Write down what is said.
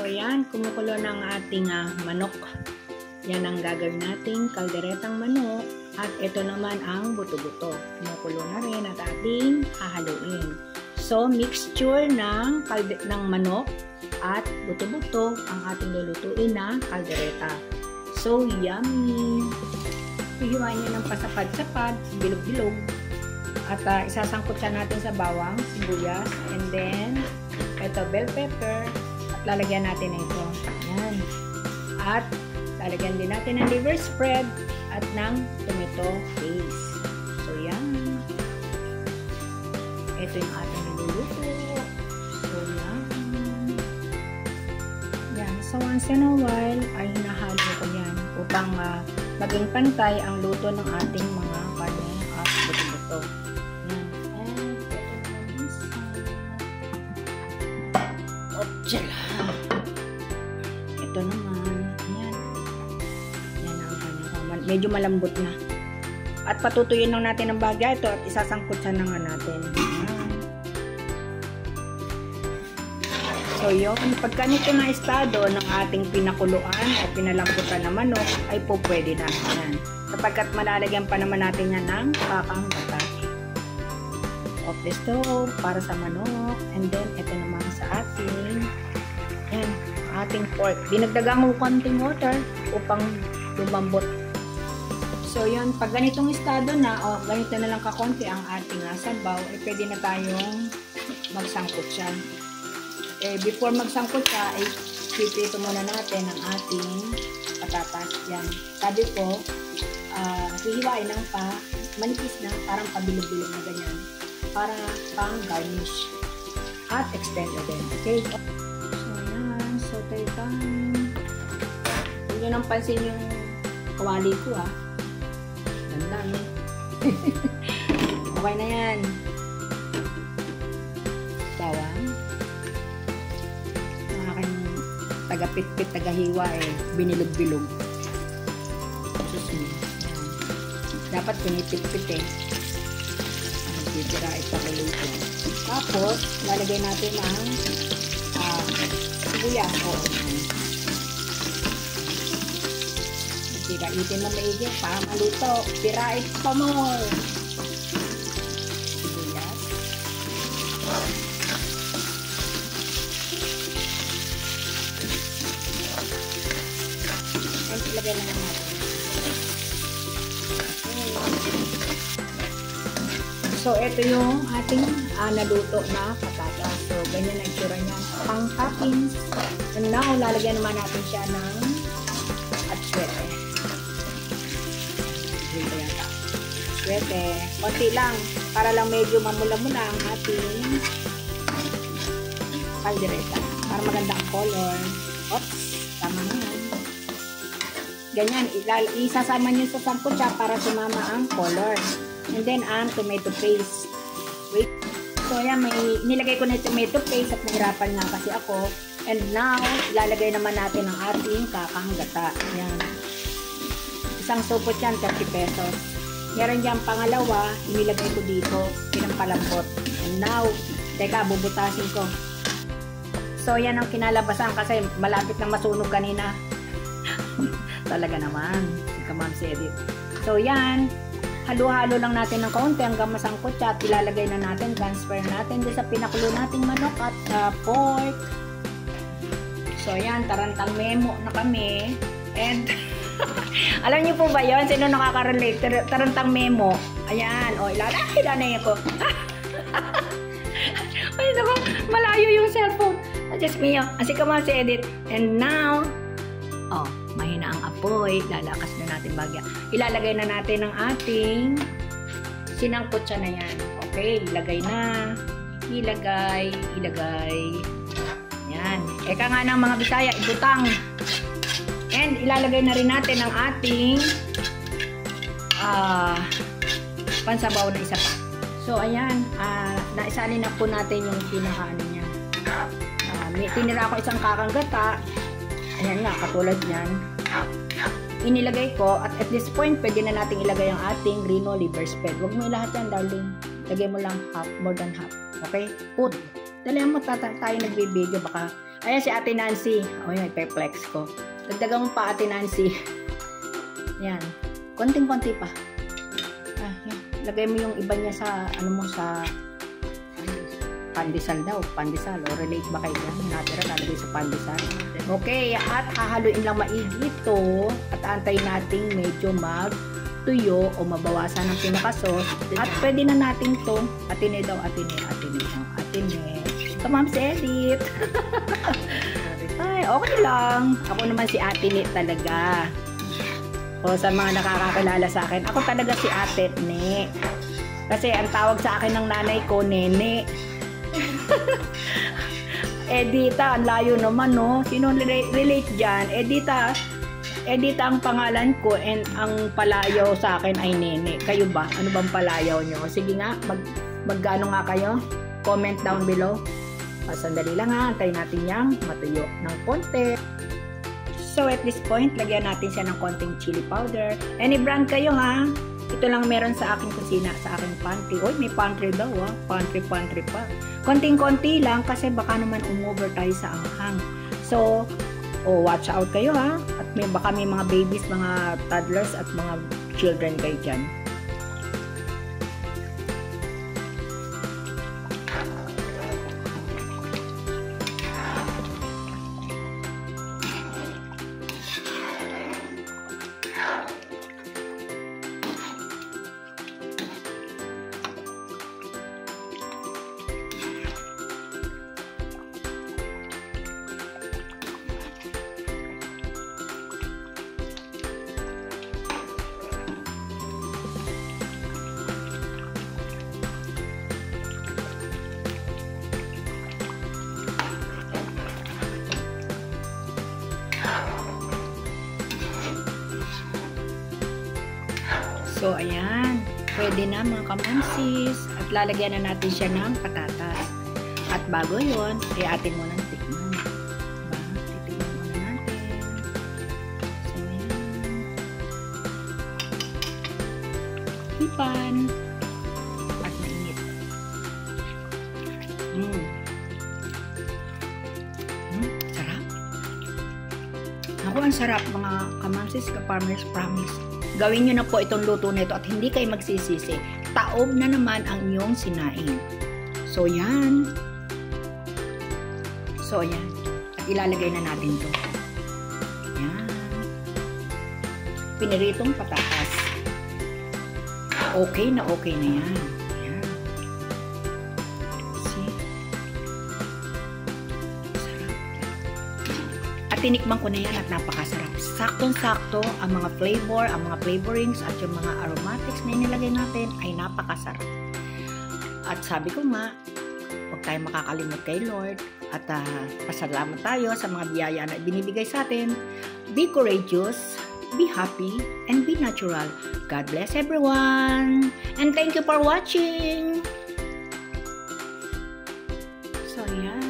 So yan, kumukulo ng ating manok. Yan ang gagawin nating kalderetang manok. At ito naman ang buto-buto. Kumukulo na rin at ating hahaluin. So mixture ng manok at buto-buto ang ating lulutuin na kaldereta. So yummy! Hihiwain nyo ng pasapad-sapad, bilog-bilog. At isasangkot siya natin sa bawang, sibuyas, and then ito bell pepper. At lalagyan natin ito. Ayan. At lalagyan din natin ng liver spread at ng tomato paste. So yan. Ito yung ating niluluto. So yan. Yan. So once in a while ay hinahalo ko yan upang maging pantay ang luto ng ating mga karne at buto-buto. Yan. And ito naman. Yan. Yan ang kanyang. Medyo malambot na. At patutuyin lang natin ang bagay ito at isasangkot siya na nga natin. So yun, pagka nito na estado ng ating pinakuluan o pinalambutan na manok, ay po pwede na. Yan. Sapagkat malalagyan pa naman natin yan ng kakang gata. Off the stove para sa manok. And then, ito naman sa ating ating pork. Dinagdagan ko konting water upang lumambot. So yun, pag ganitong estado na, o ganito na lang kakonti ang ating sabaw, ay pwede na tayong magsangkot siya. Before magsangkot siya, ay pipito muna natin ang ating patatas. Yan. Sabi ko, hihiwain ng manipis na, parang pabilog-bilog na ganyan. Para pang garnish. At extend din. Okay? So yan, saute time. Huwag nyo nang pansin yung kawali ko Ganda okay na yan. Bawang. Taga-pit-pit, taga-hiwa binilog-bilog. Dapat pinipit-pit Magtitira ipakuloy ko. Tapos, lalagay natin ang sibuyas. Tira-itin mo maigi para maluto. Tira-it pa more. Sibuyas. Ilagay na natin. So, ito yung ating naluto na patatas. So, ganyan ang itsura niya. Pang toppings. And now, lalagyan naman natin siya ng atswete. Dito yata. Atswete. Konti lang. Para lang medyo mamula-mula ang ating kaldereta. Para maganda ang color. Oops. Tama na yan. Ganyan, isasama nyo sa sangkot siya para sumama ang color. And then, ang tomato paste. Wait. So, ayan, nilagay ko na yung tomato paste at nahirapan nga kasi ako. And now, ilalagay naman natin ang ating kakang gata. Ayan. Isang supot yan, 30 pesos. Meron dyan pangalawa, inilagay ko dito, pinampalambot. And now, teka, bubutasin ko. So, yan ang kinalabasan kasi malapit na masunog kanina. Talaga naman. Come si Edith. So, yan. Halo-halo lang natin ng kaunti hanggang masangkot siya at ilalagay na natin, transfer natin doon sa pinakulo nating manok at pork. So, yan. Tarantang memo na kami. And, alam niyo po ba yun? Sino nakaka-relate? Tarantang memo. Ayan. O, ilalagay ko. Ay, naku. Malayo yung cellphone. Just me. Asi ka man si Edith. And now, mahina ang apoy, lalakas na natin bagya. Ilalagay na natin ang ating sinangkot siya na yan. Okay, ilagay na. Ilagay. Yan. Eka nga ng mga Bisaya, ibutang. And ilalagay na rin natin ang ating pansabaw na isa pa. So, ayan. Naisalin na po natin yung pinakaano niya. Tinira ko isang kakang gata. Ayan nga, katulad yan. Inilagay ko, at this point, pwede na natin ilagay ang ating Reno liver spread. Huwag mo lahat yan, darling. Lagay mo lang half, more than half. Okay? Put. Dali mo tayo nagbibideo, baka Ayan si Ate Nancy. O yan, ipe-flex ko. Dagdagan mo pa Ate Nancy. Yan. Konting-konti pa. Yan. Lagay mo yung iba niya sa, ano mo, sa pandesal daw. Pandesal. O relate ba kayo yan? Natira, lalagay sa pandesal. Okay. At hahaluin lang maigi ito. At antayin natin medyo tuyo o mabawasan ng pinaka-sauce. At pwede na natin itong atine daw, atine. Ito, Ma'am Edit. Ay, okay lang. Ako naman si Atine talaga. O sa mga nakakakilala sa akin, ako talaga si Ate Ne. Kasi ang tawag sa akin ng nanay ko, Nene. Edita, ang layo naman, no? Sino relate dyan? Edita ang pangalan ko and ang palayaw sa akin ay Nene. Kayo ba? Ano bang palayaw nyo? Sige nga, magkano nga kayo? Comment down below. Sandali lang ha, antayin natin yang matuyo ng konti. So at this point, lagyan natin siya ng konting chili powder. Any brand kayo ha? Ito lang meron sa aking kusina, sa aking pantry. Oy, may pantry daw ha. Pantry pa. Konting-konti lang kasi baka naman umover tayo sa anghang. So, watch out kayo ha. At baka may mga babies, mga toddlers at mga children kayo dyan. So, ayan. Pwede na mga kamansis. At lalagyan na natin siya ng patatas. At bago yun, atin muna ng tikman. Diba? Titignan muna natin. So, ayan. Hipan. At mainit. Sarap. Ako, ang sarap mga kamansis, ka-farmers, promise. Gawin nyo na po itong luto nito at hindi kayo magsisisi. Taob na naman ang inyong sinaing. So, yan. At ilalagay na natin to. Yan. Piniritong patatas. Okay na yan. Yan. See? Sarap. At tinikman ko na yan at napakasarap. Saktong-sakto ang mga flavor, ang mga flavorings at yung mga aromatics na inilagay natin ay napakasarap. At sabi ko nga, huwag tayo makakalimot kay Lord at pasalamat tayo sa mga biyaya na binibigay sa atin. Be courageous, be happy, and be natural. God bless everyone! And thank you for watching! So, yan.